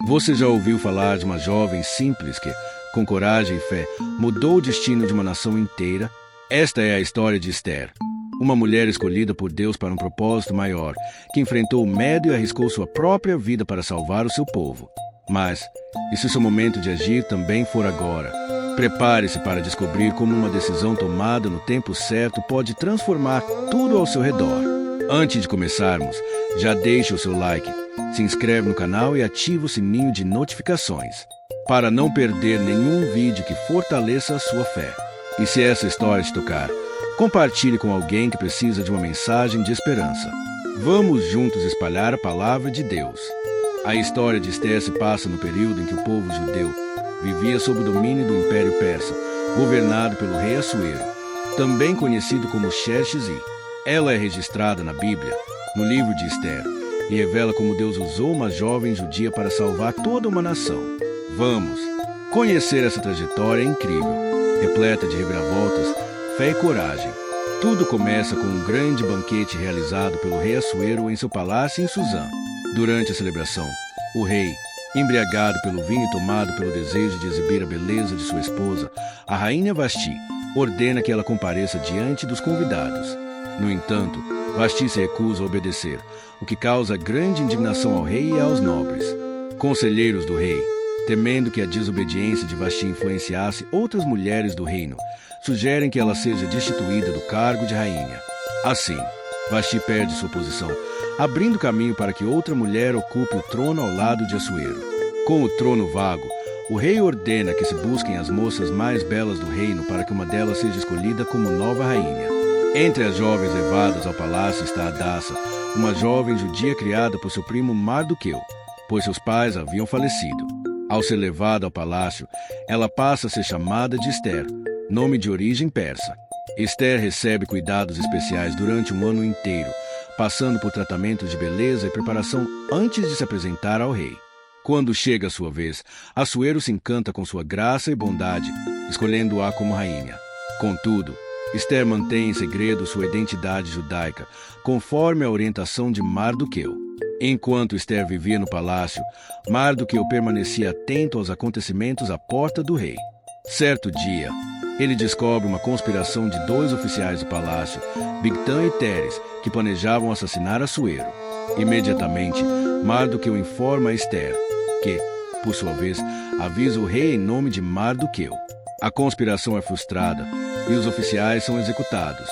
Você já ouviu falar de uma jovem simples que, com coragem e fé, mudou o destino de uma nação inteira? Esta é a história de Esther, uma mulher escolhida por Deus para um propósito maior, que enfrentou o medo e arriscou sua própria vida para salvar o seu povo. Mas, e se o seu momento de agir também for agora? Prepare-se para descobrir como uma decisão tomada no tempo certo pode transformar tudo ao seu redor. Antes de começarmos, já deixe o seu like, se inscreve no canal e ative o sininho de notificações, para não perder nenhum vídeo que fortaleça a sua fé. E se essa história te tocar, compartilhe com alguém que precisa de uma mensagem de esperança. Vamos juntos espalhar a palavra de Deus. A história de Esther se passa no período em que o povo judeu vivia sob o domínio do Império Persa, governado pelo rei Assuero, também conhecido como Xerxes I. Ela é registrada na Bíblia, no livro de Esther, e revela como Deus usou uma jovem judia para salvar toda uma nação. Vamos conhecer essa trajetória incrível, repleta de reviravoltas, fé e coragem. Tudo começa com um grande banquete realizado pelo rei Assuero em seu palácio em Suzã. Durante a celebração, o rei, embriagado pelo vinho e tomado pelo desejo de exibir a beleza de sua esposa, a rainha Vasti, ordena que ela compareça diante dos convidados. No entanto, Vasti se recusa a obedecer, o que causa grande indignação ao rei e aos nobres. Conselheiros do rei, temendo que a desobediência de Vasti influenciasse outras mulheres do reino, sugerem que ela seja destituída do cargo de rainha. Assim, Vasti perde sua posição, abrindo caminho para que outra mulher ocupe o trono ao lado de Assuero. Com o trono vago, o rei ordena que se busquem as moças mais belas do reino para que uma delas seja escolhida como nova rainha. Entre as jovens levadas ao palácio está Hadassa, uma jovem judia criada por seu primo Mardoqueu, pois seus pais haviam falecido. Ao ser levada ao palácio, ela passa a ser chamada de Esther, nome de origem persa. Esther recebe cuidados especiais durante um ano inteiro, passando por tratamentos de beleza e preparação antes de se apresentar ao rei. Quando chega a sua vez, Assuero se encanta com sua graça e bondade, escolhendo-a como rainha. Contudo, Esther mantém em segredo sua identidade judaica, conforme a orientação de Mardoqueu. Enquanto Esther vivia no palácio, Mardoqueu permanecia atento aos acontecimentos à porta do rei. Certo dia, ele descobre uma conspiração de 2 oficiais do palácio, Bigtan e Teres, que planejavam assassinar Assuero. Imediatamente, Mardoqueu informa a Esther, que, por sua vez, avisa o rei em nome de Mardoqueu. A conspiração é frustrada e os oficiais são executados.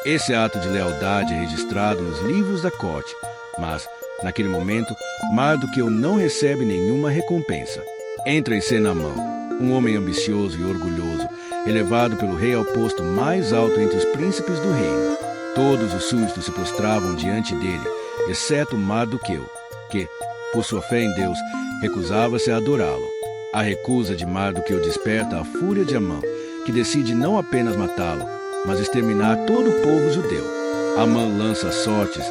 Esse ato de lealdade é registrado nos livros da corte, mas, naquele momento, Mardoqueu não recebe nenhuma recompensa. Entra em cena Amã, um homem ambicioso e orgulhoso, elevado pelo rei ao posto mais alto entre os príncipes do reino. Todos os súditos se prostravam diante dele, exceto Mardoqueu, que, por sua fé em Deus, recusava-se a adorá-lo. A recusa de Mardoqueu desperta a fúria de Amã, que decide não apenas matá-lo, mas exterminar todo o povo judeu. Amã lança sortes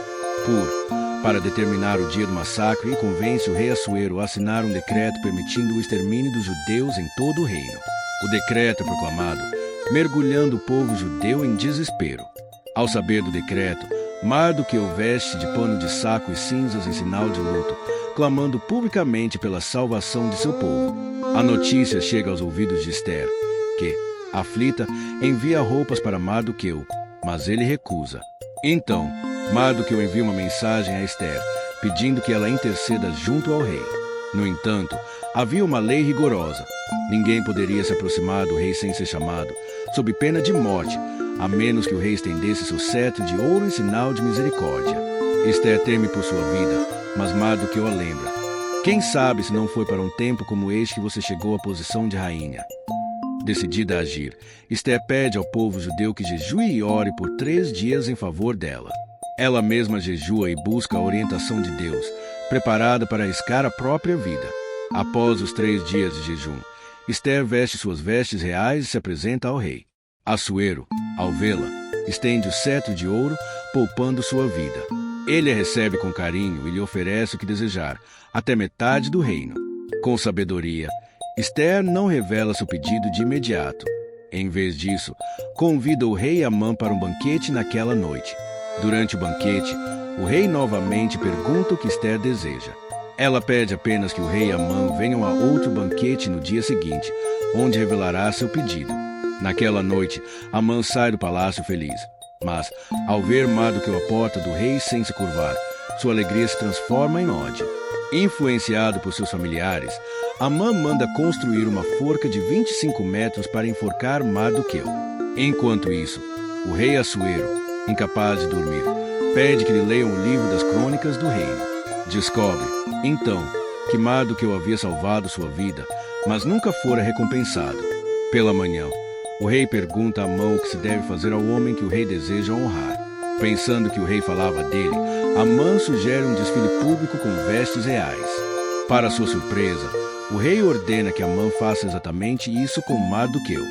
para determinar o dia do massacre e convence o rei Assuero a assinar um decreto permitindo o extermínio dos judeus em todo o reino. O decreto é proclamado, mergulhando o povo judeu em desespero. Ao saber do decreto, Mardoqueu veste de pano de saco e cinzas em sinal de luto, clamando publicamente pela salvação de seu povo. A notícia chega aos ouvidos de Esther, que, aflita, envia roupas para Mardoqueu, mas ele recusa. Então, Mardoqueu envia uma mensagem a Esther, pedindo que ela interceda junto ao rei. No entanto, havia uma lei rigorosa. Ninguém poderia se aproximar do rei sem ser chamado, sob pena de morte, a menos que o rei estendesse seu cetro de ouro em sinal de misericórdia. Esther teme por sua vida, mas Mardoqueu a lembra. Quem sabe se não foi para um tempo como este que você chegou à posição de rainha. Decidida a agir, Esther pede ao povo judeu que jejue e ore por 3 dias em favor dela. Ela mesma jejua e busca a orientação de Deus, preparada para arriscar a própria vida. Após os 3 dias de jejum, Esther veste suas vestes reais e se apresenta ao rei. Assuero, ao vê-la, estende o cetro de ouro, poupando sua vida. Ele a recebe com carinho e lhe oferece o que desejar, até metade do reino. Com sabedoria, Esther não revela seu pedido de imediato. Em vez disso, convida o rei Amã para um banquete naquela noite. Durante o banquete, o rei novamente pergunta o que Esther deseja. Ela pede apenas que o rei e Amã venham a outro banquete no dia seguinte, onde revelará seu pedido. Naquela noite, Amã sai do palácio feliz. Mas, ao ver Mardoqueu à porta do rei sem se curvar, sua alegria se transforma em ódio. Influenciado por seus familiares, Amã manda construir uma forca de 25 metros para enforcar Mardoqueu. Enquanto isso, o rei Assuero, incapaz de dormir, pede que lhe leiam o livro das crônicas do reino. Descobre, então, que Mardoqueu havia salvado sua vida, mas nunca fora recompensado. Pela manhã, o rei pergunta a Amã o que se deve fazer ao homem que o rei deseja honrar. Pensando que o rei falava dele, Amã sugere um desfile público com vestes reais. Para sua surpresa, o rei ordena que Amã faça exatamente isso com Mardoqueu.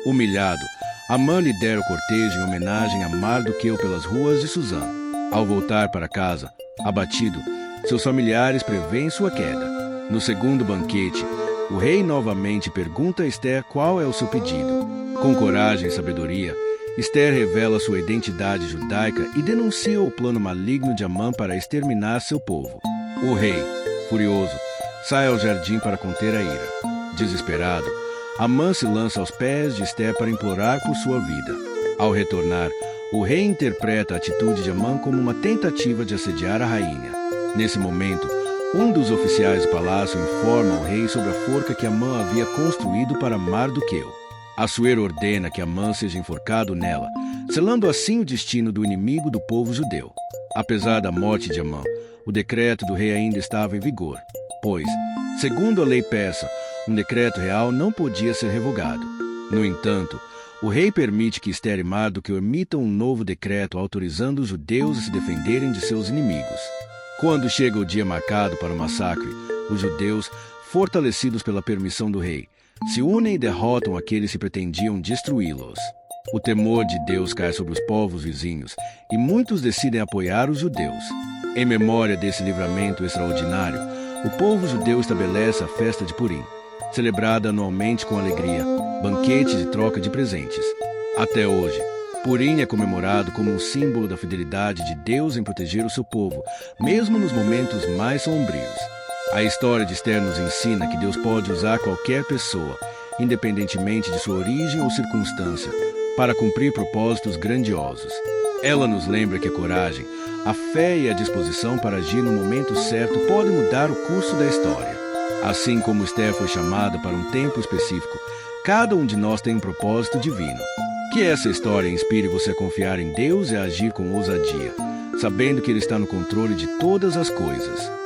Humilhado, Amã lidera o cortejo em homenagem a Mardoqueu pelas ruas de Suzã. Ao voltar para casa, abatido, seus familiares prevêem sua queda. No segundo banquete, o rei novamente pergunta a Ester qual é o seu pedido. Com coragem e sabedoria, Ester revela sua identidade judaica e denuncia o plano maligno de Amã para exterminar seu povo. O rei, furioso, sai ao jardim para conter a ira. Desesperado, Amã se lança aos pés de Ester para implorar por sua vida. Ao retornar, o rei interpreta a atitude de Amã como uma tentativa de assediar a rainha. Nesse momento, um dos oficiais do palácio informa ao rei sobre a forca que Amã havia construído para Mardoqueu. Assuero ordena que Amã seja enforcado nela, selando assim o destino do inimigo do povo judeu. Apesar da morte de Amã, o decreto do rei ainda estava em vigor, pois, segundo a lei persa, um decreto real não podia ser revogado. No entanto, o rei permite que Ester e Mardoqueu emitam um novo decreto autorizando os judeus a se defenderem de seus inimigos. Quando chega o dia marcado para o massacre, os judeus, fortalecidos pela permissão do rei, se unem e derrotam aqueles que pretendiam destruí-los. O temor de Deus cai sobre os povos vizinhos e muitos decidem apoiar os judeus. Em memória desse livramento extraordinário, o povo judeu estabelece a festa de Purim, celebrada anualmente com alegria, banquetes e troca de presentes. Até hoje, Purim é comemorado como um símbolo da fidelidade de Deus em proteger o seu povo, mesmo nos momentos mais sombrios. A história de Ester nos ensina que Deus pode usar qualquer pessoa, independentemente de sua origem ou circunstância, para cumprir propósitos grandiosos. Ela nos lembra que a coragem, a fé e a disposição para agir no momento certo podem mudar o curso da história. Assim como Ester foi chamada para um tempo específico, cada um de nós tem um propósito divino. Que essa história inspire você a confiar em Deus e a agir com ousadia, sabendo que Ele está no controle de todas as coisas.